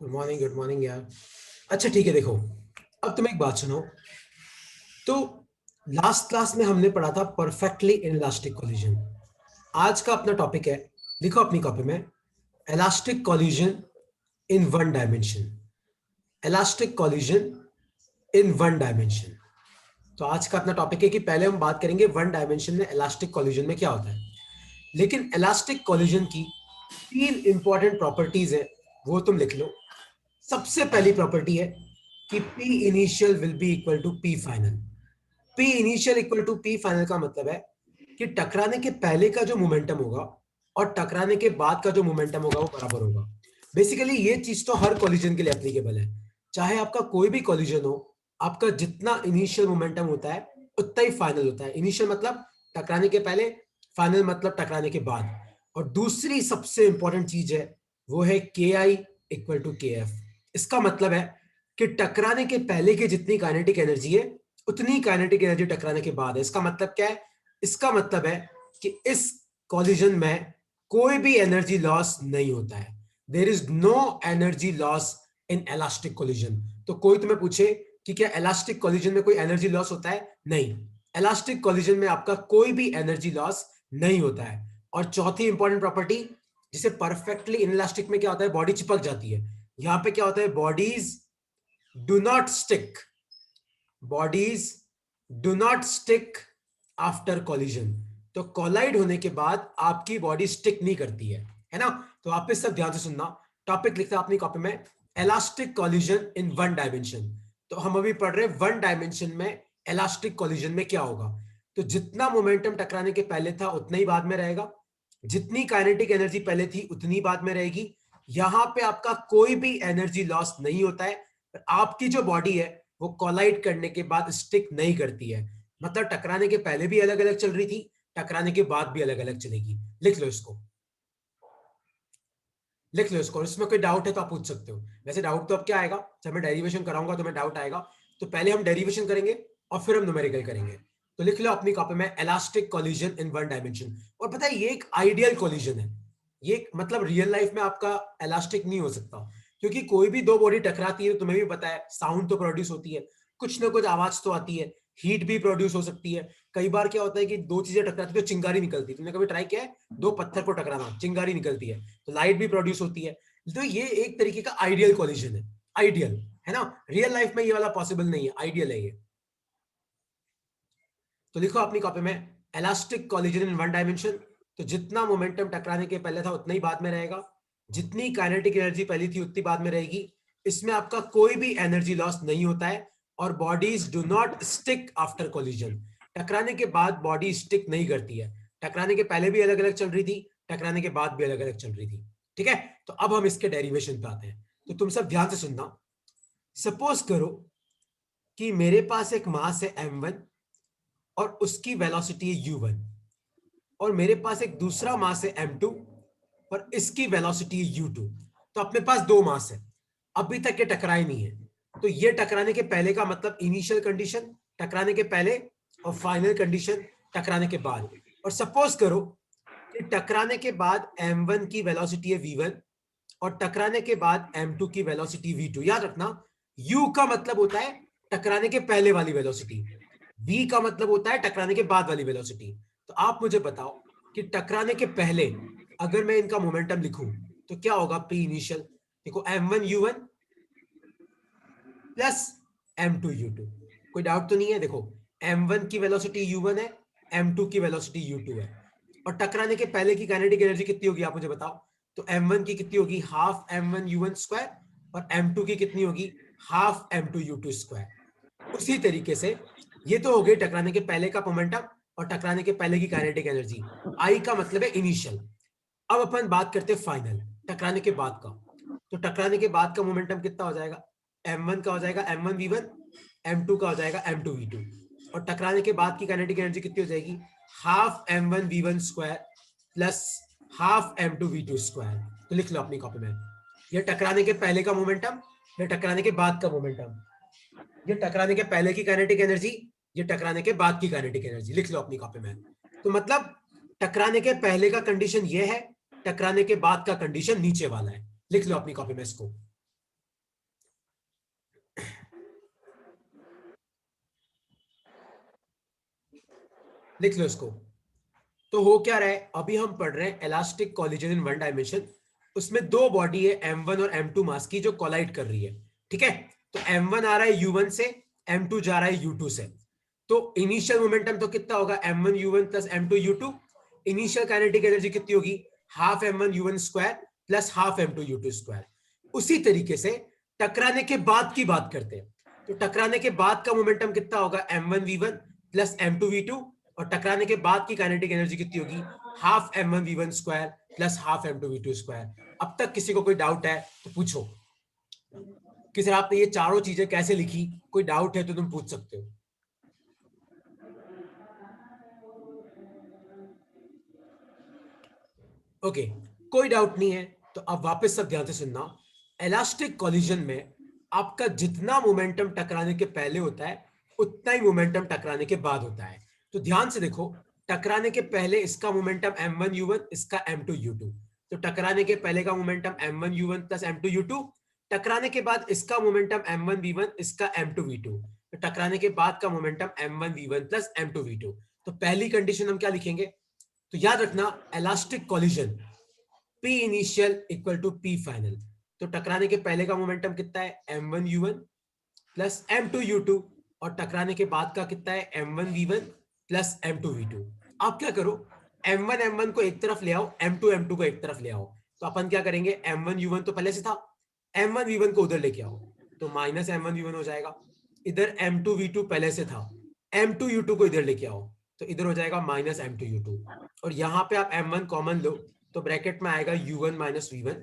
Good morning यार। अच्छा ठीक है, देखो अब तुम एक बात सुनो। तो लास्ट क्लास में हमने पढ़ा था परफेक्टली इनइलास्टिक कोलिजन। आज का अपना टॉपिक है, लिखो अपनी कॉपी में, elastic collision in one dimension. Elastic collision in one dimension. तो आज का अपना टॉपिक है कि पहले हम बात करेंगे वन डायमेंशन में इलास्टिक कोलिजन में क्या होता है। लेकिन इलास्टिक कोलिजन की तीन इंपॉर्टेंट प्रॉपर्टीज है, वो तुम लिख लो। सबसे पहली प्रॉपर्टी है कि P initial will be equal to P final. P initial equal to P final का मतलब है कि टकराने के पहले का जो मोमेंटम होगा और टकराने के बाद का जो मोमेंटम होगा वो बराबर होगा। बेसिकली ये चीज तो हर कॉलिजन के लिए एप्लीकेबल है, चाहे आपका कोई भी कॉलिजन हो, आपका जितना इनिशियल मोमेंटम होता है उतना ही फाइनल होता है। इनिशियल मतलब टकराने के पहले, फाइनल मतलब टकराने के बाद। और दूसरी सबसे इंपॉर्टेंट चीज है वो है के आई इक्वल टू के एफ। इसका मतलब है कि टकराने के पहले की जितनी काइनेटिक एनर्जी है उतनी काइनेटिक एनर्जी टकराने के बाद है। इसका मतलब क्या है? इसका मतलब है कि इस कॉलिजन में कोई भी एनर्जी लॉस नहीं होता है। There is no energy loss in elastic collision. तो कोई तुम्हें पूछे कि क्या इलास्टिक कोलिजन में कोई एनर्जी लॉस होता है? नहीं, इलास्टिक कोलिजन में आपका कोई भी एनर्जी लॉस नहीं होता है। और चौथी इंपॉर्टेंट प्रॉपर्टी, जिसे परफेक्टली इनइलास्टिक में क्या होता है, बॉडी चिपक जाती है। यहां पे क्या होता है, bodies do not stick, bodies do not stick after collision. तो कोलाइड होने के बाद आपकी बॉडी स्टिक नहीं करती है ना। तो आप इस सब ध्यान से सुनना। टॉपिक लिखता है अपनी कॉपी में, elastic collision in one dimension. तो हम अभी पढ़ रहे हैं वन डायमेंशन में इलास्टिक कॉलिजन में क्या होगा। तो जितना मोमेंटम टकराने के पहले था उतना ही बाद में रहेगा, जितनी काइनेटिक एनर्जी पहले थी उतनी बाद में रहेगी। यहां पे आपका कोई भी एनर्जी लॉस नहीं होता है। आपकी जो बॉडी है वो कोलाइड करने के बाद स्टिक नहीं करती है। मतलब टकराने के पहले भी अलग अलग चल रही थी, टकराने के बाद भी अलग अलग चलेगी। लिख लो इसको, लिख लो इसको। इसमें कोई डाउट है तो आप पूछ सकते हो। वैसे डाउट तो अब क्या आएगा, जब मैं डेरिवेशन कराऊंगा तो मैं डाउट आएगा। तो पहले हम डेरिवेशन करेंगे और फिर हम न्यूमेरिकल करेंगे। तो लिख लो अपनी कॉपी में, elastic collision in one dimension. और पता है ये एक आइडियल कोलिजन है। ये मतलब रियल लाइफ में आपका इलास्टिक नहीं हो सकता, क्योंकि कोई भी दो बॉडी टकराती है, तुम्हें भी पता है साउंड तो प्रोड्यूस होती है, कुछ ना कुछ आवाज तो आती है, हीट भी प्रोड्यूस हो सकती है। कई बार क्या होता है कि दो चीजें टकराती है तो चिंगारी निकलती है। तुमने कभी ट्राई किया है दो पत्थर को टकराना, चिंगारी निकलती है, तो लाइट भी प्रोड्यूस होती है। तो ये एक तरीके का आइडियल कोलिजन है, आइडियल है ना। रियल लाइफ में ये वाला पॉसिबल नहीं है, आइडियल है ये। तो लिखो अपनी कॉपी में, elastic collision in one dimension. तो जितना मोमेंटम टकराने के पहले था उतना ही बाद में रहेगा, जितनी काइनेटिक एनर्जी पहली थी उतनी बाद में रहेगी। इसमें आपका कोई भी एनर्जी लॉस नहीं होता है। और bodies do not stick after collision. टकराने के बाद बॉडी स्टिक नहीं करती है। टकराने के पहले भी अलग अलग चल रही थी, टकराने के बाद भी अलग अलग चल रही थी। ठीक है, तो अब हम इसके डेरिवेशन पे आते हैं। तो तुम सब ध्यान से सुनना। सपोज करो कि मेरे पास एक मास है m1 और उसकी वेलोसिटी है u1, और मेरे पास एक दूसरा मास है m2 और इसकी वेलोसिटी है u2। तो अपने पास दो मास है, अभी तक ये टकराए नहीं है। तो ये टकराने के पहले का मतलब इनिशियल कंडीशन टकराने के पहले, और फाइनल कंडीशन टकराने के बाद। और सपोज करो कि टकराने के बाद m1 की वेलोसिटी है v1 और टकराने के बाद m2 की वेलोसिटी v2। याद रखना, u का मतलब होता है टकराने के पहले वाली वेलोसिटी, v का मतलब होता है टकराने के बाद वाली वेलोसिटी। तो आप मुझे बताओ कि टकराने के पहले अगर मैं इनका मोमेंटम लिखूं तो क्या होगा। p इनिशियल, देखो m1 u1 plus m2 u2। कोई डाउट तो नहीं है? देखो m1 की वेलोसिटी u1 है, m2 की वेलोसिटी u2 है। और टकराने के पहले की काइनेटिक एनर्जी कितनी होगी आप मुझे बताओ। तो m1 की कितनी होगी, हाफ m1 u1 स्क्वायर, और m2 की कितनी होगी, हाफ m2 u2 स्क्वायर। उसी तरीके से ये तो हो गई टकराने के पहले का मोमेंटम और टकराने के पहले की काइनेटिक एनर्जी। आई का मतलब है इनिशियल। अब अपन बात करते हैं फाइनल, टकराने के बाद का। तो टकराने के बाद का मोमेंटम कितना हो जाएगा, m1 का हो जाएगा m1 v1, m2 का हो जाएगा m2 v2। और टकराने के बाद की काइनेटिक एनर्जी कितनी हो जाएगी, half m1 v1 square plus half m2 v2 square. तो लिख लो अपनी कॉपी में, ये टकराने के पहले का मोमेंटम, ये टकराने के बाद का मोमेंटम, ये टकराने के पहले की काइनेटिक एनर्जी, ये टकराने के बाद की काइनेटिक एनर्जी। लिख लो अपनी कॉपी में। तो मतलब टकराने के पहले का कंडीशन ये है, टकराने के बाद का कंडीशन नीचे वाला है। लिख लो अपनी कॉपी में इसको। लिख लो इसको। तो हो क्या रहा है, अभी हम पढ़ रहे हैं elastic collision in one dimension. उसमें दो बॉडी है M1 और M2 मास की जो कोलाइड कर रही है, ठीक है। तो M1 आ रहा है U1 से, M2 जा रहा है U2 से। तो इनिशियल मोमेंटम तो कितना होगा, M1 U1 plus M2 U2। Initial kinetic energy कितनी होगी, half M1 U1 square plus half M2 U2 square. उसी तरीके से टकराने के बाद की बात करते हैं। तो टकराने के बाद का मोमेंटम कितना होगा, M1 V1 plus M2 V2। और टकराने के बाद की काइनेटिक एनर्जी कितनी होगी, half M1 V1 square plus half M2 V2 square. अब तक किसी को कोई डाउट है तो पूछो कि सर आपने ये चारों चीजें कैसे लिखी, कोई डाउट है तो तुम पूछ सकते हो। ओके, कोई डाउट नहीं है तो अब वापस सब ध्यान से सुनना। इलास्टिक कोलिजन में आपका जितना मोमेंटम टकराने के पहले होता है उतना ही मोमेंटम टकराने के बाद होता है। तो ध्यान से देखो, टकराने के पहले इसका मोमेंटम M1 U1, इसका M2 U2। तो टकराने के पहले का momentum M1 U1 plus M2 U2। टकराने के बाद इसका मोमेंटम M1 V1, इसका M2 V2। तो टकराने के बाद का momentum M1 V1 plus M2 V2। तो पहली कंडीशन हम क्या लिखेंगे, तो याद रखना elastic collision P initial equal to P final. तो टकराने के पहले का मोमेंटम कितना है, M1 U1 plus M2 U2। और टकराने के बाद का कितना है, M1 V1 plus M2 V2। आप क्या करो, M1 M1 को एक तरफ ले आओ, M2 M2 को एक तरफ ले आओ। तो अपन क्या करेंगे, M1 U1 तो पहले से था, M1 V1 को उधर लेके आओ तो माइनस M1 V1 हो जाएगा। इधर M2 V2 पहले से था, M2 U2 को इधर लेके आओ तो इधर हो जाएगा माइनस M2 U2। और यहां पे आप M1 कॉमन लो तो ब्रैकेट में आएगा U1 माइनस V1।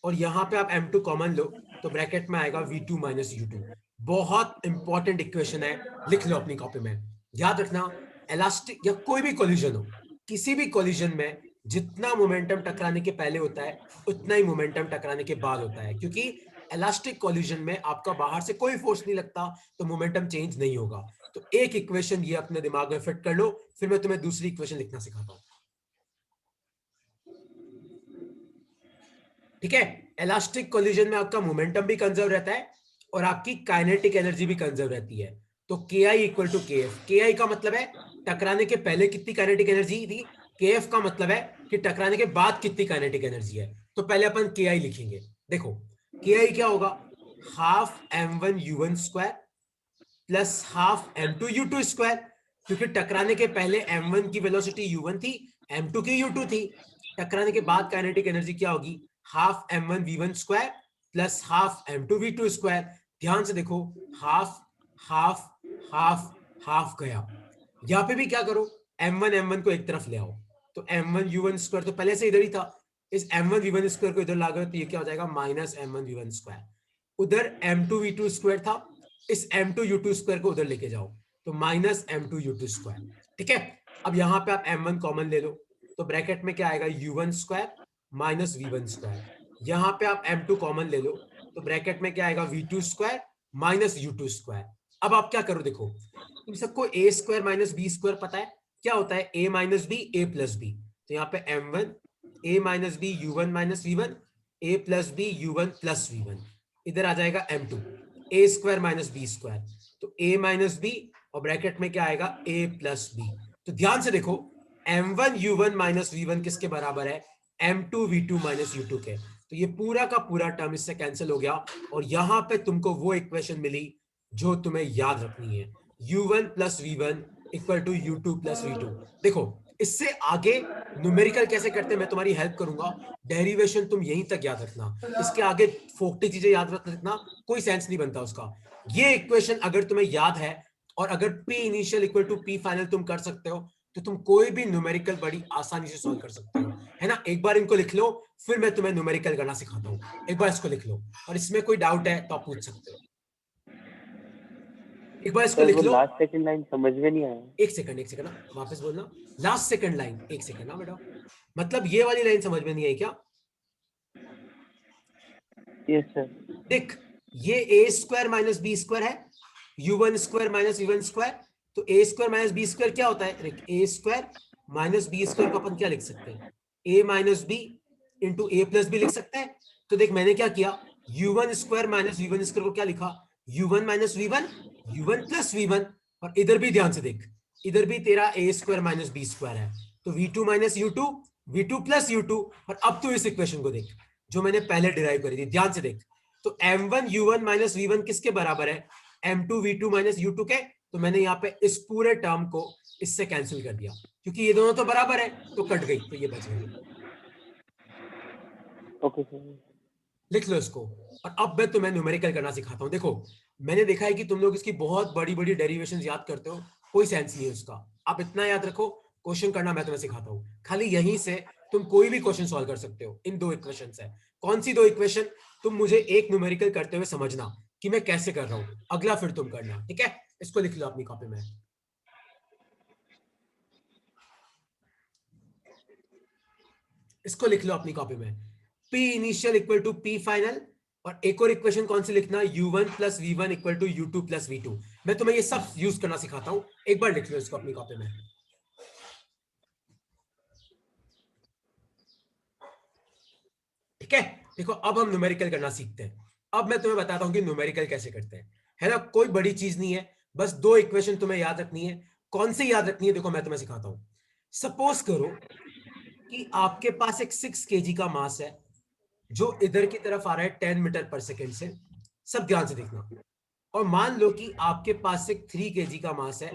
और यहां पे आप M2 कॉमन लो तो ब्रैकेट में आएगा V2 माइनस U2। बहुत इंपॉर्टेंट इक्वेशन है, लिख लो अपनी कॉपी में। याद रखना, इलास्टिक या कोई भी कोलिजन हो, किसी भी कोलिजन में जितना मोमेंटम टकराने के पहले होता है उतना ही मोमेंटम टकराने के बाद होता है, क्योंकि इलास्टिक कोलिजन में आपका बाहर से कोई फोर्स नहीं लगता तो मोमेंटम चेंज नहीं होगा। तो एक इक्वेशन ये अपने दिमाग में फिट कर लो, फिर मैं तुम्हें दूसरी इक्वेशन लिखना सिखाता हूं, ठीक है। इलास्टिक कोलिजन में आपका मोमेंटम भी कंजर्व रहता है और आपकी काइनेटिक एनर्जी भी कंजर्व रहती है। तो के आई इक्वल टू के एफ। के आई का मतलब है टकराने के पहले कितनी काइनेटिक एनर्जी थी, के एफ का मतलब है कि टकराने के बाद कितनी काइनेटिक एनर्जी है। तो पहले अपन के आई लिखेंगे। देखो के आई क्या होगा, half M1 U1 square plus half M2 U2 square. क्योंकि टकराने के पहले M1 की वेलोसिटी U1 थी, M2 की U2 थी। टकराने के बाद काइनेटिक एनर्जी क्या होगी, half M1 V1 square plus half M2 V2 square. ध्यान से देखो, हाफ हाफ हाफ हाफ गया। यहां पे भी क्या करो, M1 M1 को एक तरफ ले आओ तो M1 U1 स्क्वायर तो पहले से इधर ही था, इस M1 V1 स्क्वायर को इधर ला गए तो ये क्या हो जाएगा, माइनस M1 V1 स्क्वायर। उधर M2 V2 स्क्वायर था, इस M2 U2 स्क्वायर को उधर लेके जाओ तो माइनस M2 U2 स्क्वायर, ठीक है। अब यहां पे आप M1 कॉमन ले लो तो ब्रैकेट में क्या आएगा, U1 square minus V1 square. यहां पे आप M2 कॉमन ले लो तो ब्रैकेट में क्या आएगा, V2 square minus U2 square. अब आप क्या करो, देखो तुम सबको a square minus B square पता है क्या होता है, a minus B A plus B. तो यहाँ पे M1 a minus B U1 minus V1, a plus B U1 plus V1। इधर आ जाएगा M2 a square minus B square. तो a माइनस बी और ब्रैकेट में क्या आएगा, a प्लस बी। तो ध्यान से देखो, M1 U1 माइनस V1 किसके बराबर है, M2 V2 माइनस U2 के। तो ये पूरा का पूरा टर्म इससे कैंसिल हो गया और यहां पे तुमको वो इक्वेशन मिली जो तुम्हें याद रखनी है, U1 plus V1 equal to U2 plus V2। देखो इससे आगे न्यूमेरिकल कैसे करते हैं मैं तुम्हारी हेल्प करूंगा, डेरिवेशन तुम यहीं तक याद रखना, इसके आगे फोकटी चीजें याद रखना कोई सेंस नहीं बनता उसका। ये इक्वेशन अगर तुम्हें याद है और अगर P initial equal to P final तुम कर सकते हो तो तुम कोई भी न्यूमेरिकल बड़ी आसानी से सॉल्व कर सकते हो, है ना। एक बार इनको लिख लो फिर मैं तुम्हें न्यूमेरिकल करना सिखाता हूँ। एक बार इसको लिख लो और इसमें कोई डाउट है तो आप पूछ सकते हो। एक बार इसको सर लिख वो लो। लास्ट सेकंड लाइन समझ में नहीं आया। एक सेकंड ना, वापस बोलना, लास्ट सेकंड लाइन, एक सेकंड ना बेटा, मतलब ये वाली लाइन समझ में नहीं आई क्या। Yes sir. देख ये ए स्क्वायर माइनस बी स्क्वायर है, U1 square minus V1 square. तो ए स्क्वायर माइनस बी स्क्वायर क्या होता है, ए स्क्वायर माइनस बी स्क्वायर को अपन क्या लिख सकते हैं, ए माइनस बी इंटू ए प्लस बी लिख सकते हैं। तो देख मैंने क्या किया, U1 square minus V1 square को क्या लिखा, U1 minus V1, U1 plus V1। और इधर भी ध्यान से देख, इधर भी तेरा ए स्क्वायर माइनस बी स्क्वायर है, तो v2 minus u2, v2 plus u2। और अब तो इस इक्वेशन को देख जो मैंने पहले डिराइव करी थी, ध्यान से देख। तो m1 u1 माइनस v1 किसके बराबर है? m2 v2 माइनस u2 के। तो मैंने यहाँ पे इस पूरे टर्म को इससे कैंसिल कर दिया, क्योंकि ये दोनों तो बराबर है, तो कट गई, तो ये बच गई। Okay sir. लिख लो इसको। और अब मैं तुम्हें न्यूमेरिकल करना सिखाता हूँ। देखो, मैंने देखा है कि तुम लोग इसकी बहुत बड़ी बड़ी डेरिवेशन याद करते हो, कोई सेंस नहीं है उसका। आप इतना याद रखो, क्वेश्चन करना मैं तुम्हें सिखाता हूँ। खाली यहीं से तुम कोई भी क्वेश्चन सॉल्व कर सकते हो। इन दो इक्वेशन है। कौन सी दो इक्वेशन? तुम मुझे एक न्यूमेरिकल करते हुए समझना कि मैं कैसे कर रहा हूँ, अगला फिर तुम करना, ठीक है? इसको लिख लो अपनी कॉपी में। इसको लिख लो अपनी कॉपी में, P initial equal to P final. और एक और इक्वेशन कौन सी लिखना? u1 plus V one equal to u2 plus V two. मैं तुम्हें ये सब यूज करना सिखाता हूं, एक बार लिख लो इसको अपनी कॉपी में। ठीक है, देखो अब हम न्यूमेरिकल करना सीखते हैं। अब मैं तुम्हें बताता हूं कि न्यूमेरिकल कैसे करते हैं, है ना? कोई बड़ी चीज नहीं है, बस दो इक्वेशन तुम्हें याद रखनी है। कौन सी याद रखनी है? देखो मैं तुम्हें सिखाता हूं। सपोज करो कि आपके पास एक 6 kg का मास है, जो इधर की तरफ आ रहा है 10 मीटर पर सेकेंड से। सब ध्यान से देखना। और मान लो कि आपके पास एक 3 kg का मास है,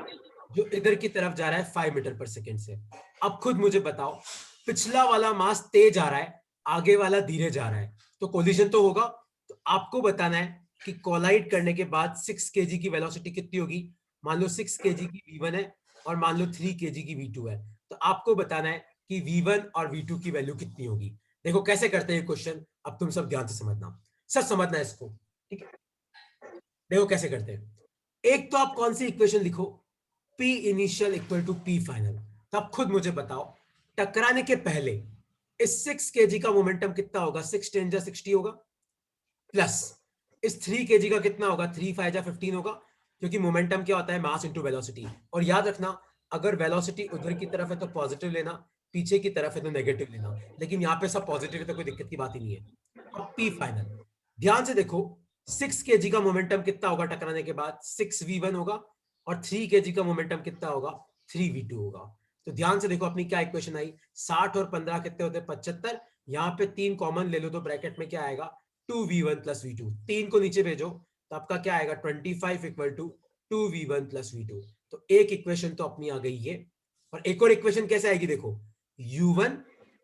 जो इधर की तरफ जा रहा है 5 मीटर पर सेकेंड से। अब खुद मुझे बताओ, पिछला वाला मास तेज आ रहा है, आगे वाला धीरे जा रहा है, तो कोलिजन तो होगा। तो आपको बताना है कि कोलाइड करने के बाद 6 kg की वेलोसिटी कितनी होगी। मान लो 6 kg की v1 है और मान लो 3 kg की v2 है, तो आपको बताना है कि v1 और v2 की वैल्यू कितनी होगी। देखो कैसे करते हैं क्वेश्चन, अब तुम सब ध्यान से समझना, सब समझना है इसको, ठीक है? देखो कैसे करते हैं। एक तो आप कौन सी इक्वेशन लिखो, P initial equal to P final. तो आप खुद मुझे बताओ, टकराने के पहले इस 6 kg का मोमेंटम कितना होगा? 6 10 जा 60 होगा, प्लस इस 3 kg का कितना होगा? 3 5 जा 15 होगा, क्योंकि मोमेंटम क्या होता है? Mass into velocity. और याद रखना, अगर वेलोसिटी उधर की तरफ है तो पॉजिटिव लेना, पीछे की तरफ है तो नेगेटिव लेना, लेकिन यहाँ पे सब पॉजिटिव है तो कोई दिक्कत की बात ही नहीं है। अब P फाइनल, ध्यान से देखो, 6 kg का मोमेंटम कितना होगा टकराने के बाद? 6v1 होगा। और 3 kg का मोमेंटम कितना होगा? 3v2 होगा। तो ध्यान से देखो अपनी क्या इक्वेशन आई, 60 और 15 कितने होते हैं? 75। यहाँ पे 3 कॉमन ले लो तो ब्रैकेट में क्या आएगा? 2v1 plus v2। 3 को नीचे भेजो तो आपका क्या आएगा? 25 equal to 2v1 plus v2। तो एक इक्वेशन तो अपनी आ गई ये। और एक और इक्वेशन कैसे आएगी देखो, u1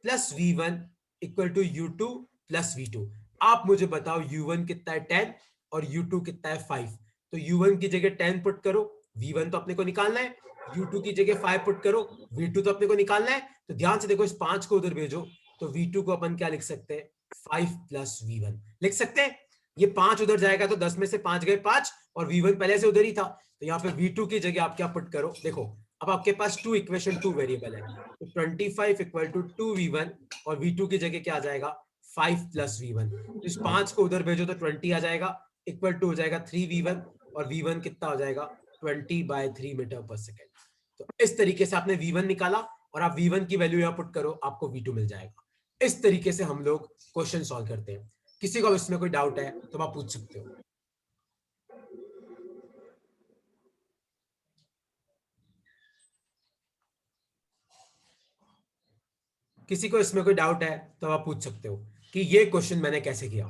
plus v1 equal to u2 plus v2। आप मुझे बताओ u1 कितना है? 10 और u2 कितना है? 5। तो u1 की जगह 10 पुट करो, v1 तो अपने को निकालना है। u2 की जगह 5 पुट करो, v2 तो अपने को निकालना है। तो ध्यान से देखो, इस 5 को उधर भेजो तो v2 को अपन क्या लिख सकते हैं? 5 प्लस v1 लिख सकते हैं। ये 5 उधर जाएगा तो 10 में से 5 गए 5, और v1 पहले से उधर ही था, तो यहाँ पे v2 की जगह आप क्या पुट करो। देखो अब आपके पास 2 इक्वेशन 2 वेरिएबल है, तो 25 इक्वल टू 2v1 और v2 की जगह क्या आ जाएगा? 5 प्लस v1। तो इस 5 को उधर भेजो तो 20 आ जाएगा, इक्वल टू हो जाएगा 3v1, और v1 कितना हो जाएगा? 20/3 मीटर पर सेकेंड। तो इस तरीके से आपने v1 निकाला, और आप v1 की वैल्यू यहाँ पुट करो, आपको v2 मिल जाएगा। इस तरीके से हम लोग क्वेश्चन सॉल्व करते हैं। किसी को इसमें कोई डाउट है तो आप पूछ सकते हो। किसी को इसमें कोई डाउट है तो आप पूछ सकते हो कि ये क्वेश्चन मैंने कैसे किया।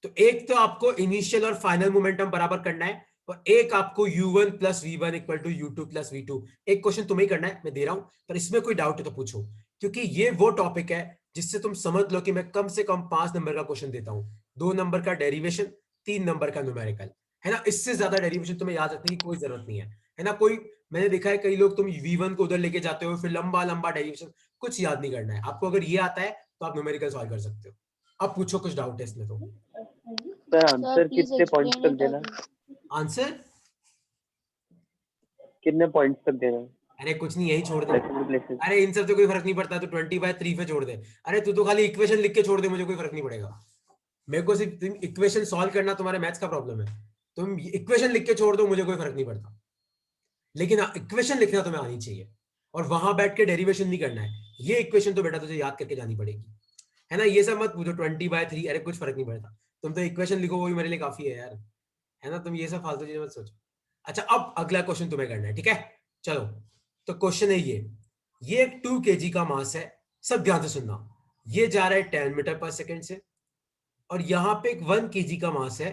तो एक तो आपको इनिशियल और फाइनल मोमेंटम बराबर करना है, और एक आपको u1 plus V one equal to u2 plus v2। एक क्वेश्चन तुम्हें करना है, मैं दे रहा हूं, पर इसमें कोई डाउट है तो पूछो, क्योंकि ये वो टॉपिक है जिससे तुम समझ लो कि मैं कम से कम 5 नंबर का क्वेश्चन देता हूं। 2 नंबर का डेरिवेशन, 3 नंबर का न्यूमेरिकल, है ना? इससे ज्यादा डेरिवेशन तुम्हें याद रखने की कोई जरूरत नहीं है ना? कोई, मैंने देखा है कई लोग, तुम v1 को उधर लेके जाते हो, फिर लंबा लंबा डेरिवेशन, कुछ याद नहीं करना है आपको। अगर ये आता है तो आप न्यूमेरिकल सॉल्व कर सकते हो। अब पूछो, कुछ डाउट है इसमें तो। सर आंसर कितने पॉइंट्स तक देना है? आंसर कितने पॉइंट्स तक देना है? अरे कुछ नहीं, यही छोड़ दे। Decimal places. अरे इन सब से कोई फर्क नहीं पड़ता, तो 20/3 पे छोड़ दे। अरे तू तो खाली इक्वेशन लिख के छोड़ दे, मुझे कोई फर्क नहीं पड़ेगा। मेरे को सिर्फ इक्वेशन सॉल्व करना तुम्हारे मैथ्स का प्रॉब्लम है। तुम इक्वेशन लिख के छोड़ दो, मुझे कोई फर्क नहीं पड़ता, लेकिन इक्वेशन लिखना तुम्हें आनी चाहिए, और वहां बैठ के डेरिवेशन नहीं करना है। ये इक्वेशन तो बेटा तुझे याद करके जानी पड़ेगी, है ना? ये सब मत पूछो 20/3, अरे कुछ फर्क नहीं पड़ता, तुम तो इक्वेशन लिखो, वो भी मेरे लिए काफी है यार, है ना? तुम ये सब फालतू चीजें मत सोचो। अच्छा अब अगला क्वेश्चन तुम्हें करना है, ठीक है? चलो तो क्वेश्चन है ये एक 2 kg का मास है, सब ध्यान से सुनना, ये जा रहा है 10 मीटर पर सेकंड से, और यहां पे एक 1 kg का मास है,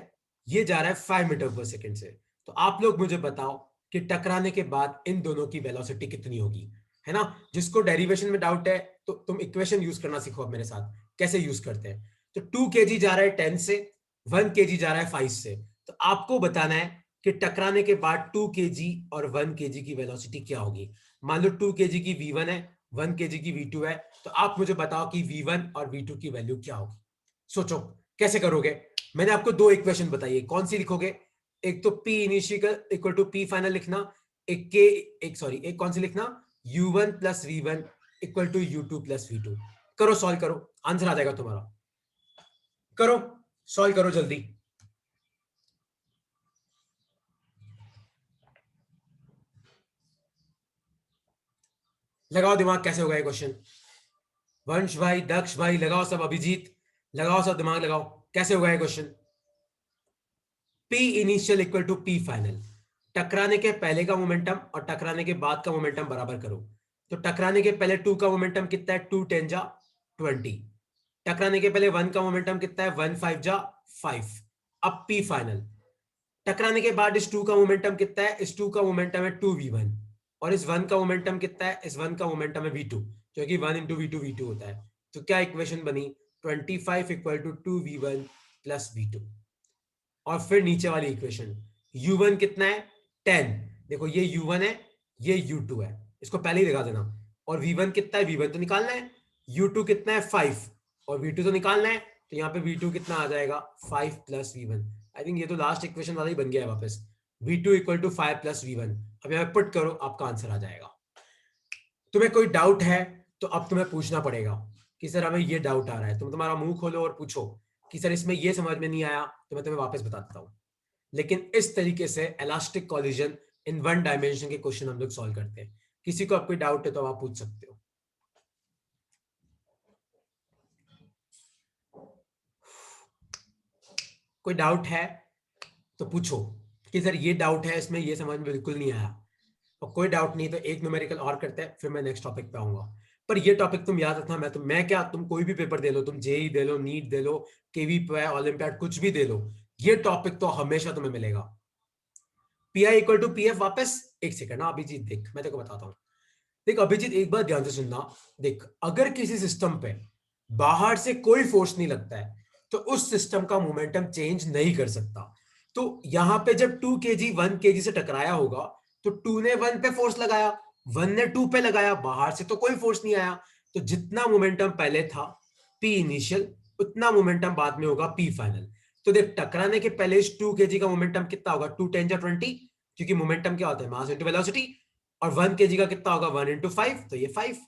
ये जा रहा है 5 मीटर पर सेकंड से। तो आप लोग मुझे बताओ कि टकराने के बाद इन दोनों की वेलोसिटी कितनी होगी, है ना। जिसको डेरिवेशन में डाउट है तो तुम इक्वेशन यूज करना सीखो अब मेरे साथ, कैसे यूज करते हैं। तो 2 kg जा रहा है 10 से, 1 kg जा रहा है 5 से, तो आपको बताना है कि टकराने के बाद 2 kg और 1 kg की वेलोसिटी क्या होगी। मान लो 2 kg की v1 है, 1 kg की v2 है, तो आप मुझे बताओ कि v1 और v2 की वैल्यू क्या होगी। सोचो कैसे करोगे। मैंने आपको दो इक्वेशन बताई है, कौन सी लिखोगे। एक तो P initial equal to P final लिखना, एक कौन सी लिखना, u1 plus v1 equal to u2 plus v2। करो सॉल्व करो, आंसर आ जाएगा तुम्हारा। करो सॉल्व करो जल्दी। लगाओ दिमाग, कैसे होगा ये क्वेश्चन। वंश भाई, दक्ष भाई लगाओ सब, अभिजीत लगाओ सब, दिमाग लगाओ, कैसे होगा ये question. P initial equal to P final, टकराने के पहले का मोमेंटम और टकराने के बाद का मोमेंटम बराबर करो। तो टकराने के पहले 2 का मोमेंटम कितना है, 2 10 जा 20। टकराने के पहले 1 का मोमेंटम कितना है, 1 5 जा 5। अब P फाइनल, टकराने के बाद इस 2 का मोमेंटम कितना है, इस 2 का मोमेंटम है 2v1, और इस 1 का मोमेंटम कितना है, इस 1 का मोमेंटम है v2, जो कि 1 इंटू v2 v2 होता है। तो क्या इक्वेशन बनी, 25 equal to 2v1 plus v2। और फिर नीचे वाली इक्वेशन, u1 कितना है 10, देखो ये u1 है, ये u2 है, इसको पहले ही दिखा देना। और v1 कितना है, v1 तो निकालना है, u2 कितना है 5, और v2 तो निकालना है, तो यहाँ पे v2 कितना आ जाएगा 5 प्लस v1। आई थिंक ये तो लास्ट इक्वेशन वाला ही बन गया है वापस, v2 equal to 5 plus v1। अब यहाँ पुट करो, आपका आंसर आ जाएगा। तुम्हें कोई डाउट है तो अब तुम्हें पूछना पड़ेगा कि सर हमें ये डाउट आ रहा है, तुम तुम्हारा मुंह खोलो और पूछो कि सर इसमें ये समझ में नहीं आया, तो मैं तुम्हें वापस बता देता हूं। लेकिन इस तरीके से elastic collision in one dimension के क्वेश्चन हम लोग सॉल्व करते हैं। किसी को कोई डाउट है तो आप पूछ सकते हो। कोई डाउट है तो पूछो कि सर ये डाउट है, इसमें ये समझ में बिल्कुल नहीं आया। और कोई डाउट नहीं तो एक न्यूमेरिकल और करते हैं, फिर मैं नेक्स्ट टॉपिक पे आऊंगा। पर ये टॉपिक तुम याद रखना, मैं क्या, तुम कोई भी पेपर दे लो, तुम जेई दे लो, नीट दे लो, केवी ओलंपियाड कुछ भी दे लो, ये टॉपिक तो हमेशा तुम्हें मिलेगा। पीआई इक्वल टू पीएफ वापस। एक सेकंड ना अभिजीत, देख मैं तेरे को बताता हूँ। देख अभिजीत, एक बार ध्यान से सुनना। देख अगर किसी सिस्टम पे बाहर से कोई फोर्स नहीं लगता है तो उस सिस्टम का मोमेंटम चेंज नहीं कर सकता। तो यहां पे जब 2 kg 1 kg से टकराया होगा तो 2 ने 1 पे फोर्स लगाया, 1 ने 2 पे लगाया, बाहर से तो कोई फोर्स नहीं आया। तो जितना मोमेंटम पहले था P इनिशियल, उतना मोमेंटम बाद में होगा P फाइनल। तो देख टकराने के पहले इस 2 kg का मोमेंटम कितना होगा, 2 10 20, क्योंकि मोमेंटम क्या होता है, मास इनटू वेलोसिटी। और 1 kg का कितना होगा, 1 इंटू 5, तो ये 5।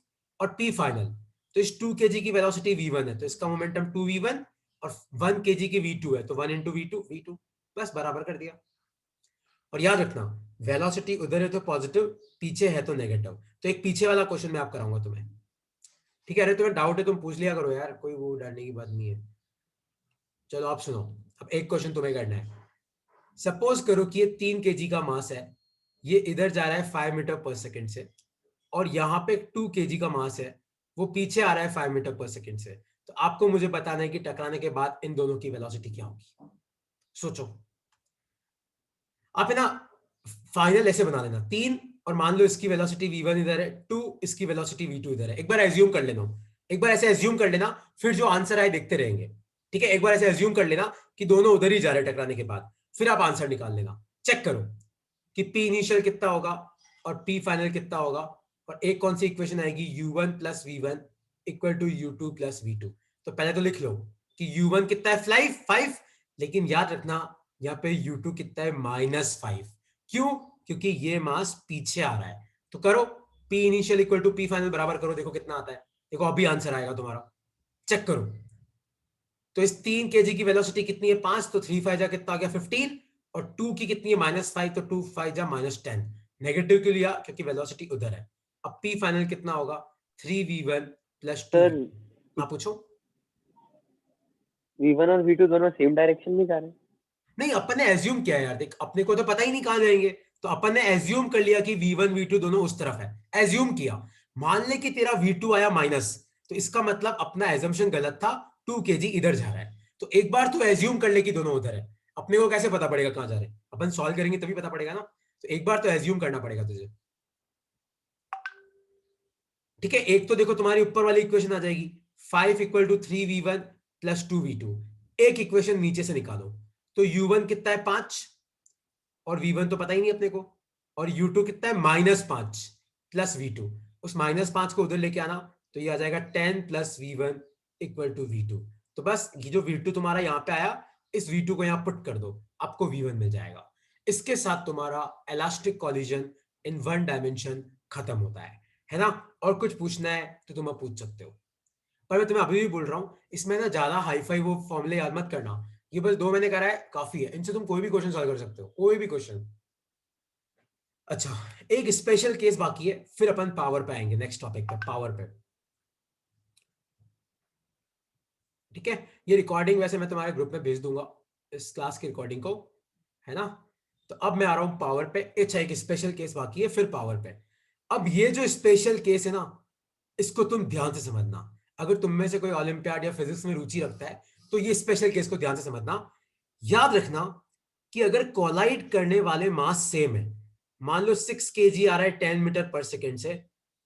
और P फाइनल, तो इस 2 kg की वेलोसिटी v1 है, तो इसका मोमेंटम 2v1, और 1 kg की v2 है, तो 1 इंटू v2, बस बराबर कर दिया। और याद रखना वेलोसिटी उधर है तो पॉजिटिव, पीछे है तो नेगेटिव। तो एक पीछे वाला क्वेश्चन मैं आप कराऊंगा तुम्हें, ठीक है। अरे तुम्हें डाउट है तुम पूछ लिया करो यार, कोई वो डरने की बात नहीं है। चलो आप सुनो, अब एक क्वेश्चन तुम्हें करना है। सपोज करो कि ये 3 kg का मास है, ये इधर जा रहा है 5 मीटर पर सेकंड से, और यहां पे 2 kg का मास है, वो पीछे आ रहा है 5 मीटर पर सेकंड से। तो आपको मुझे बताना है कि टकराने के बाद इन दोनों की वेलोसिटी क्या होगी। सोचो आप, है ना, फाइनल ऐसे बना लेना 3, और मान लो इसकी वेलोसिटी v1 इधर है, 2 इसकी वेलोसिटी v2 इधर है। एक बार एज्यूम कर लेना, एक बार ऐसे एज्यूम कर लेना, फिर जो आंसर आए देखते रहेंगे। ठीक है, एक बार ऐसे एज्यूम कर लेना कि दोनों उधर ही जा रहे हैं टकराने के बाद, फिर आप आंसर निकाल लेना। चेक करो कि P इनिशियल कितना होगा और P फाइनल कितना होगा। और एक कौन सी इक्वेशन आएगी, u1 plus v1 equal to u2 plus v2। तो पहले तो लिख लो कि u1 कितना है 5, लेकिन याद रखना यहाँ पे u2 कितना है -5। क्यों, क्योंकि ये मास पीछे आ रहा है। तो करो P initial equal to P final बराबर करो, देखो कितना आता है। देखो अभी आंसर आएगा तुम्हारा, चेक करो। तो इस 3 kg की वेलोसिटी कितनी है 5, तो 3 5 जा कितना आ गया 15, और 2 की कितनी है -5, तो 2 5 जा -10। नेगेटिव क्यों लिया, क्योंकि वेलोसिटी उधर है। अब P फाइनल कितना होगा, 3v1 प्लस 2। सर आप पूछो। v1 और v2 दोनों सेम डायरेक्शन में जा रहे हैं। नहीं अपन ने एज्यूम किया यार, देख अपने को तो पता ही नहीं कहां जाएंगे, तो अपन ने एज्यूम कर लिया कि V1 V2 दोनों उस तरफ है, एज्यूम किया। मान ले कि तेरा V2 आया माइनस, तो इसका मतलब अपना एजम्पशन गलत था, 2 kg इधर जा रहा है। तो एक बार तो एज्यूम कर ले कि दोनों उधर है। अपने को कैसे पता पड़ेगा कहां जा रहे हैं? अपन सॉल्व करेंगे तभी पता पड़ेगा ना। तो एक बार तो एज्यूम करना पड़ेगा तुझे। ठीक है, एक तो देखो तुम्हारी ऊपर वाली इक्वेशन आ जाएगी 5 = 3v1 + 2v2। एक इक्वेशन नीचे से निकालो, तो u1 कितना है 5, और v1 तो पता ही नहीं अपने को, और u2 कितना है -5 + v2। उस -5 को उधर लेके आना, तो ये आ जाएगा 10 + v1 = v2। तो बस ये जो v2 तुम्हारा यहां पे आया, इस v2 को यहां पुट कर दो, आपको v1 मिल जाएगा। इसके साथ तुम्हारा इलास्टिक कॉलिजन इन 1 डायमेंशन खत्म होता है ना। और कुछ पूछना है तो तुम अब पूछ सकते हो, पर मैं तुम्हें अभी भी बोल रहा हूं, इसमें ना ज्यादा हाई फाई वो फॉर्मूले याद मत करना। ये बस 2 मैंने करा है, काफी है, इनसे तुम कोई भी क्वेश्चन सॉल्व कर सकते हो, कोई भी क्वेश्चन। अच्छा, एक स्पेशल केस बाकी है, फिर अपन पावर पे आएंगे, नेक्स्ट टॉपिक पे, पावर पे। ठीक है, ये रिकॉर्डिंग वैसे मैं तुम्हारे ग्रुप में भेज दूंगा, इस क्लास की रिकॉर्डिंग को, है ना। तो अब मैं आ रहा हूं पावर पे। अच्छा, एक स्पेशल केस बाकी है, फिर पावर पे। अब ये जो स्पेशल केस है ना, इसको तुम ध्यान से समझना। अगर तुम में से कोई ओलंपियाड या फिजिक्स में रुचि रखता है, तो ये स्पेशल केस को ध्यान से समझना। याद रखना कि अगर कोलाइड करने वाले मास सेम है, मान लो 6 kg आ रहा है 10 मीटर पर सेकेंड से,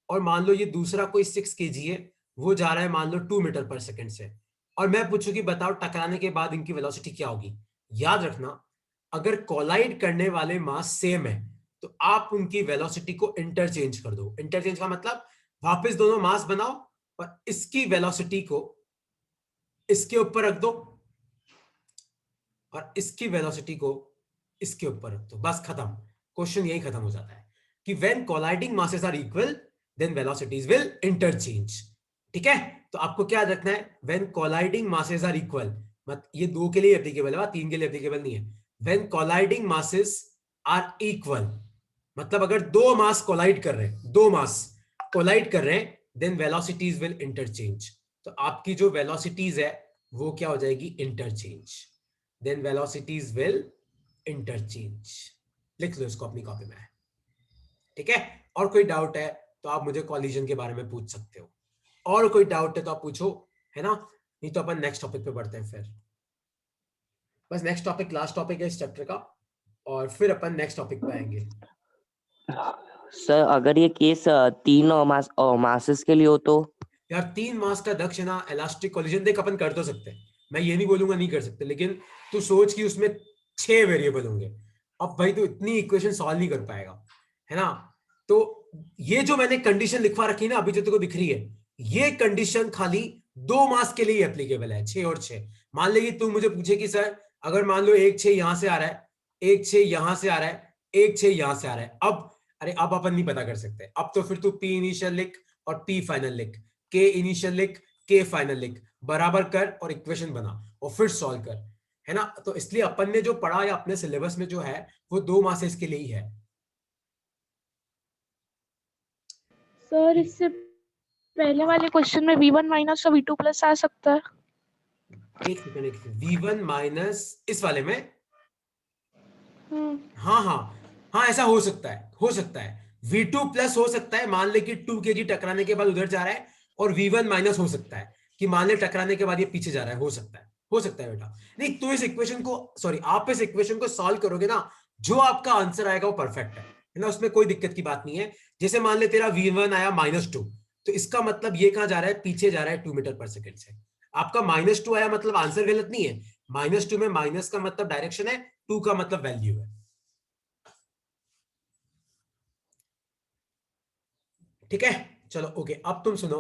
और मान लो ये दूसरा कोई 6 kg है, वो जा रहा है मान लो 2 मीटर पर सेकेंड से, और मैं पूछूं कि बताओ टकराने के बाद इनकी वेलोसिटी क्या होगी। याद रखना, अगर कोलाइड करने वाले मास सेम है, तो आप उनकी वेलोसिटी को इंटरचेंज कर दो। इंटरचेंज का मतलब वापस दोनों मास बनाओ, और इसकी वेलोसिटी को इसके ऊपर रख दो, और इसकी वेलोसिटी को इसके ऊपर रख दो, बस खत्म। क्वेश्चन यही खत्म हो जाता है कि when colliding masses are equal, then velocities will interchange. ठीक है, तो आपको क्या रखना है, when colliding masses are equal, मत ये 2 के लिए एप्लीकेबल है, 3 के लिए एप्लीकेबल नहीं है। When colliding masses are equal, मतलब अगर दो मास कोलाइड कर रहे हैं, दो मास कोलाइड कर रहे हैं, देन वेलोसिटीज विल इंटरचेंज। तो आपकी जो वेलोसिटीज है वो क्या हो जाएगी, interchange. Then velocities will interchange. लिख लो इसको अपनी कॉपी में। ठीक है, और कोई डाउट है तो आप मुझे कॉलिजन के बारे में पूछ सकते हो, और कोई डाउट है तो आप पूछो, है ना। नहीं तो अपन नेक्स्ट टॉपिक पे बढ़ते हैं फिर। बस नेक्स्ट टॉपिक लास्ट टॉपिक है इस चैप्टर का, और फिर अपन नेक्स्ट टॉपिक पे आएंगे। सर अगर ये केस 3 मासेस के लिए हो तो? यार 3 मास का दक्ष है ना, इलास्टिक कोलिजन देख अपन कर तो सकते हैं, मैं ये नहीं बोलूंगा नहीं कर सकते, लेकिन तू सोच कि उसमें 6 वेरिएबल होंगे। अब भाई तू इतनी इक्वेशन सॉल्व नहीं कर पाएगा, है ना। तो ये जो मैंने कंडीशन लिखवा रखी ना अभी जो तेरे को दिख रही है, ये कंडीशन खाली 2 मास के लिए एप्लीकेबल है, 6 और 6। मान लीजिए तू मुझे पूछे कि सर अगर मान लो 1 6 यहां से आ रहा है, 1 6 यहां से आ रहा है, 1 6 यहां से आ रहा है, अब अरे अब अपन नहीं पता कर सकते। अब तो फिर तू पी इनिशियल लिख और पी फाइनल लिख, के इनिशियल लिख, के फाइनल लिख, बराबर कर और इक्वेशन बना और फिर सॉल्व कर, है ना। तो इसलिए अपन ने जो पढ़ा या अपने सिलेबस में जो है वो 2 मासेस के लिए ही है। सर इससे पहले वाले क्वेश्चन में v1 माइनस और v2 प्लस आ सकता है। एक सेकंड, v1 माइनस इस वाले में, हम्म। हाँ हाँ हाँ, ऐसा हो सकता है, हो सकता है। v2 प्लस हो सकता है, मान ले कि 2 kg टकराने के बाद उधर जा रहा है, और v1 माइनस हो सकता है कि मान ले टकराने के बाद ये पीछे जा रहा है, हो सकता है, हो सकता है बेटा। नहीं तो इस इक्वेशन को, सॉरी आप इस इक्वेशन को सॉल्व करोगे ना, जो आपका आंसर आएगा वो परफेक्ट है ना, उसमें कोई दिक्कत की बात नहीं है। जैसे मान ले तेरा v1 आया -2, तो इसका मतलब ये कहां जा रहा है, पीछे जा रहा है 2 मीटर पर सेकेंड से। आपका -2 आया मतलब आंसर गलत नहीं है, -2 में माइनस का मतलब डायरेक्शन है, 2 का मतलब वैल्यू है। ठीक है, चलो ओके, अब तुम सुनो।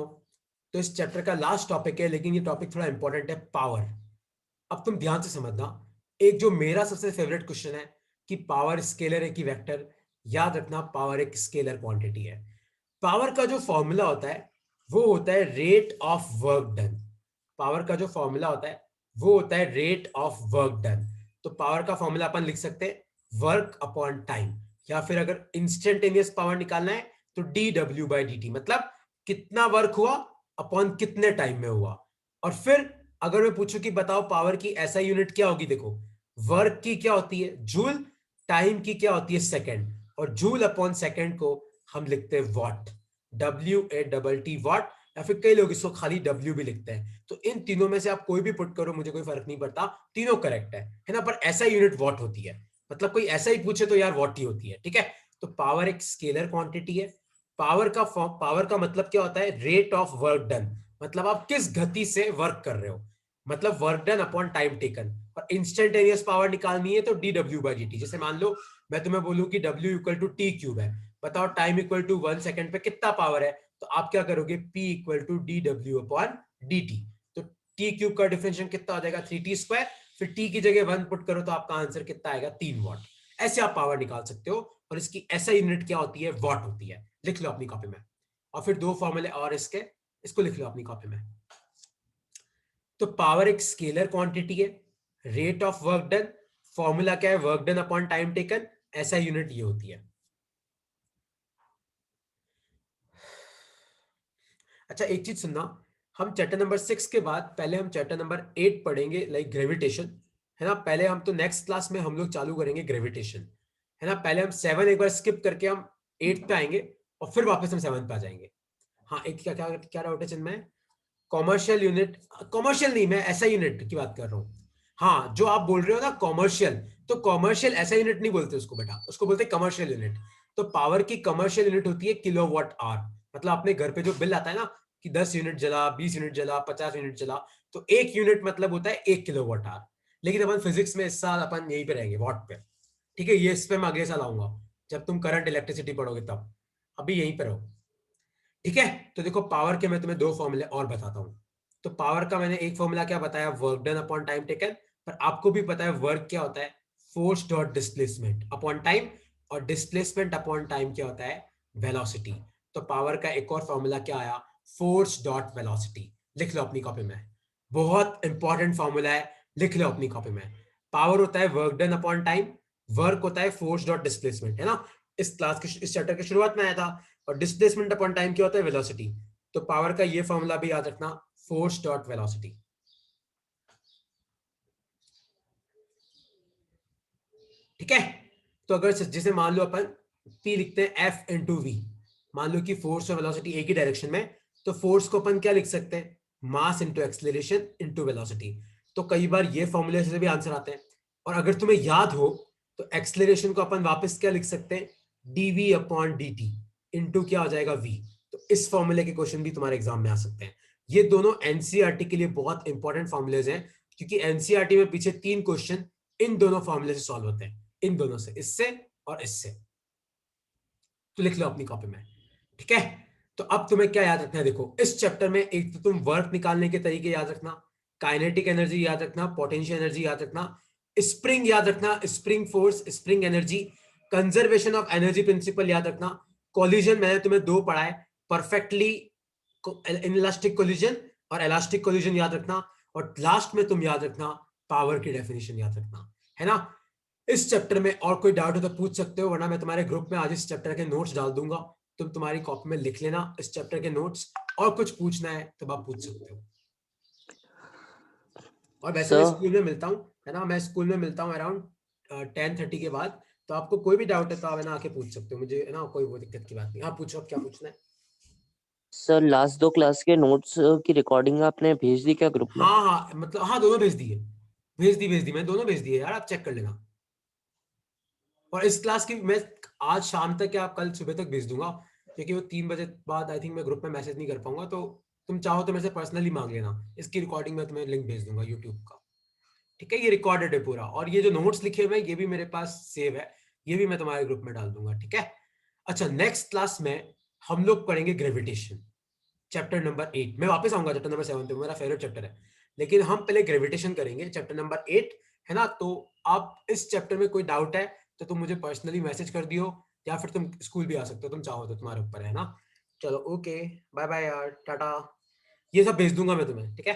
तो इस चैप्टर का लास्ट टॉपिक है, लेकिन ये टॉपिक थोड़ा इंपॉर्टेंट है, पावर। अब तुम ध्यान से समझना, एक जो मेरा सबसे फेवरेट क्वेश्चन है कि पावर स्केलर है कि वेक्टर। याद रखना, पावर एक स्केलर क्वांटिटी है। पावर का जो फॉर्मूला होता है वो होता है rate of work done. Power का जो फॉर्मूला होता है वो होता है रेट ऑफ वर्क डन। तो पावर का फॉर्मूला अपन लिख सकते हैं वर्क अपॉन टाइम, या फिर अगर इंस्टेंटेनियस पावर निकालना है तो dw/dt, मतलब कितना वर्क हुआ अपॉन कितने टाइम में हुआ। और फिर अगर मैं पूछूं कि बताओ पावर की ऐसा यूनिट क्या होगी, देखो वर्क की क्या होती है जूल, टाइम की क्या होती है सेकंड, और जूल अपॉन सेकंड को हम लिखते हैं वॉट, WATT वॉट, या फिर कई लोग इसको खाली W भी लिखते हैं। तो इन तीनों में से आप कोई भी पुट करो, मुझे कोई फर्क नहीं पड़ता, तीनों करेक्ट है ना। पर ऐसा यूनिट वॉट होती है, मतलब कोई ऐसा ही पूछे तो यार वॉट ही होती है, ठीक है। तो पावर एक स्केलर क्वांटिटी है। पावर का मतलब क्या होता है, रेट ऑफ वर्क डन, मतलब आप किस गति से वर्क कर रहे हो, मतलब work done upon time taken. और इंस्टेंटेनियस पावर निकालनी है तो dW/dt। जैसे मान लो मैं तुम्हें बोलूं कि W equal to T cube है, बताओ टाइम इक्वल टू 1 सेकंड पे कितना पावर है, तो आप क्या करोगे, P इक्वल टू dW/dt। तो टी क्यूब का डिफरेंशियल कितना हो जाएगा, 3t², फिर t की जगह 1 पुट करो तो आपका आंसर कितना आएगा, 3 वॉट। ऐसे आप पावर निकाल सकते हो, और इसकी ऐसा यूनिट क्या होती है, वॉट होती है। लिख लो अपनी कॉपी में। और फिर दो फॉर्मूले और इसको लिख लो अपनी कॉपी में। तो पावर एक स्केलर क्वांटिटी है, rate of work done, formula क्या है, work done upon time taken, ऐसा यूनिट ये होती है। अच्छा एक चीज सुनना, हम चैप्टर नंबर 6 के बाद पहले हम चैप्टर नंबर 8 पढ़ेंगे, लाइक ग्रेविटेशन, है ना। पहले हम तो नेक्स्ट क्लास में हम लोग चालू करेंगे ग्रेविटेशन, है ना। पहले हम 7 एक बार स्किप करके हम 8 पे आएंगे, और फिर वापस हम 7 पे आ जाएंगे। हाँ, एक क्या क्या क्या डाउट है चिन्मय? कॉमर्शियल यूनिट, कॉमर्शियल नहीं, मैं ऐसा यूनिट की बात कर रहा हूँ। हाँ, जो आप बोल रहे हो ना कॉमर्शियल, तो कॉमर्शियल ऐसा यूनिट नहीं बोलते उसको बेटा, उसको बोलते हैं कमर्शियल यूनिट। तो पावर की कमर्शियल यूनिट होती है किलोवाट आवर। मतलब अपने घर पे जो बिल आता है ना कि 10 यूनिट जला, 20 यूनिट जला, 50 यूनिट जला, तो एक यूनिट मतलब होता है 1 किलोवाट आवर। लेकिन अपन फिजिक्स में इस साल अपन यहीं पे रहेंगे, वॉट पे, ठीक है। ये इस पे मैं अगले साल आऊंगा जब तुम करंट इलेक्ट्रिसिटी पढ़ोगे तब, अभी यहीं पे रहो, ठीक है। तो देखो पावर के मैं तुम्हें दो फॉर्मूले और बताता हूं। तो पावर का मैंने एक फॉर्मूला क्या बताया, work done upon time taken, पर आपको भी पता है वर्क क्या होता है, force dot displacement upon time, और डिस्प्लेसमेंट अपॉन टाइम क्या होता है, वेलोसिटी। तो पावर का एक और फॉर्मूला क्या आया, फोर्स डॉट वेलोसिटी। लिख लो अपनी कॉपी में, बहुत इंपॉर्टेंट फॉर्मूला है, लिख लो अपनी कॉपी में। पावर होता है work done upon time, work होता है फोर्स डॉट डिस्प्लेसमेंट, है ना। इस क्लास के इस चैप्टर की शुरुआत में आया था। और डिस्प्लेसमेंट अपॉन टाइम क्या होता है, वेलोसिटी। तो पावर का ये फॉर्मूला भी याद रखना, फोर्स डॉट वेलोसिटी, ठीक है। तो अगर जैसे मान लो अपन P लिखते हैं F इंटू वी, मान लो कि फोर्स और वेलोसिटी एक ही डायरेक्शन में, तो फोर्स को अपन क्या लिख सकते हैं, mass into acceleration into velocity. तो कई बार ये फॉर्मूले से भी आंसर आते हैं। और अगर तुम्हें याद हो तो एक्सेलरेशन को अपन वापस क्या लिख सकते हैं, dv अपॉन dt इंटू क्या हो जाएगा v। तो इस फॉर्मूले के क्वेश्चन भी तुम्हारे एग्जाम में आ सकते हैं। ये दोनों एनसीईआरटी के लिए बहुत इंपॉर्टेंट फॉर्मूलेज हैं, क्योंकि एनसीईआरटी में पीछे 3 क्वेश्चन इन दोनों फॉर्मूले से सॉल्व होते हैं, इन दोनों से, इससे और इससे। तो लिख लो अपनी कॉपी में, ठीक है। तो अब तुम्हें क्या याद रखना है, देखो इस चैप्टर में एक तो तुम वर्क निकालने के तरीके याद रखना, काइनेटिक एनर्जी याद रखना, पोटेंशियल एनर्जी याद रखना, स्प्रिंग याद रखना, spring force, spring energy, conservation of energy principal याद रखना, कोलिजन मैंने तुम्हें 2 पढ़ा है, परफेक्टली इनइलास्टिक कोलिजन और इलास्टिक कोलिजन याद रखना, और लास्ट में तुम याद रखना पावर की डेफिनेशन याद रखना, है ना। इस चैप्टर में और कोई डाउट हो तो पूछ सकते हो, वरना मैं तुम्हारे ग्रुप में आज इस चैप्टर के नोट्स डाल दूंगा, तुम तुम्हारी कॉपी में लिख लेना इस चैप्टर के नोट्स, और कुछ पूछना है तो आप पूछ सकते हो। और वैसे मैं स्कूल में मिलता हूँ, है ना, मैं स्कूल में मिलता हूँ अराउंड 10:30 के बाद, तो आपको कोई भी डाउट है तो आप है ना आके पूछ सकते हो मुझे, है ना, कोई वो दिक्कत की बात नहीं। आप पूछो, क्या पूछना है। सर लास्ट 2 क्लास के नोट्स की रिकॉर्डिंग आपने भेज दी क्या ग्रुप में? हाँ हाँ, मतलब हाँ, दोनों भेज दिए, भेज दी, मैं दोनों भेज दिए यार, आप चेक कर लेना। और इस क्लास की मैं आज शाम तक या कल सुबह तक भेज दूंगा, क्योंकि वो 3 बजे बाद आई थिंक मैं ग्रुप में मैसेज नहीं कर पाऊंगा, तो तुम चाहो तो मेरे से पर्सनली मांग लेना, इसकी रिकॉर्डिंग में तुम्हें लिंक भेज दूंगा यूट्यूब का, ठीक है। ये रिकॉर्डेड है पूरा, और ये जो नोट्स लिखे हुए हैं ये भी मेरे पास सेव है, ये भी मैं तुम्हारे ग्रुप में डाल दूंगा, ठीक है। अच्छा, नेक्स्ट क्लास में हम लोग पढ़ेंगे ग्रेविटेशन, चैप्टर नंबर 8। मैं वापस आऊंगा चैप्टर नंबर 7 पे, मेरा फेवरेट चैप्टर है, लेकिन हम पहले ग्रेविटेशन करेंगे, चैप्टर नंबर 8, है ना। तो आप इस चैप्टर में कोई डाउट है तो तुम मुझे पर्सनली मैसेज कर दियो, या फिर तुम स्कूल भी आ सकते हो, तुम चाहो तो, तुम्हारे ऊपर है ना। चलो ओके, बाय बाय यार, टाटा। ये सब भेज दूंगा मैं तुम्हें, ठीक है।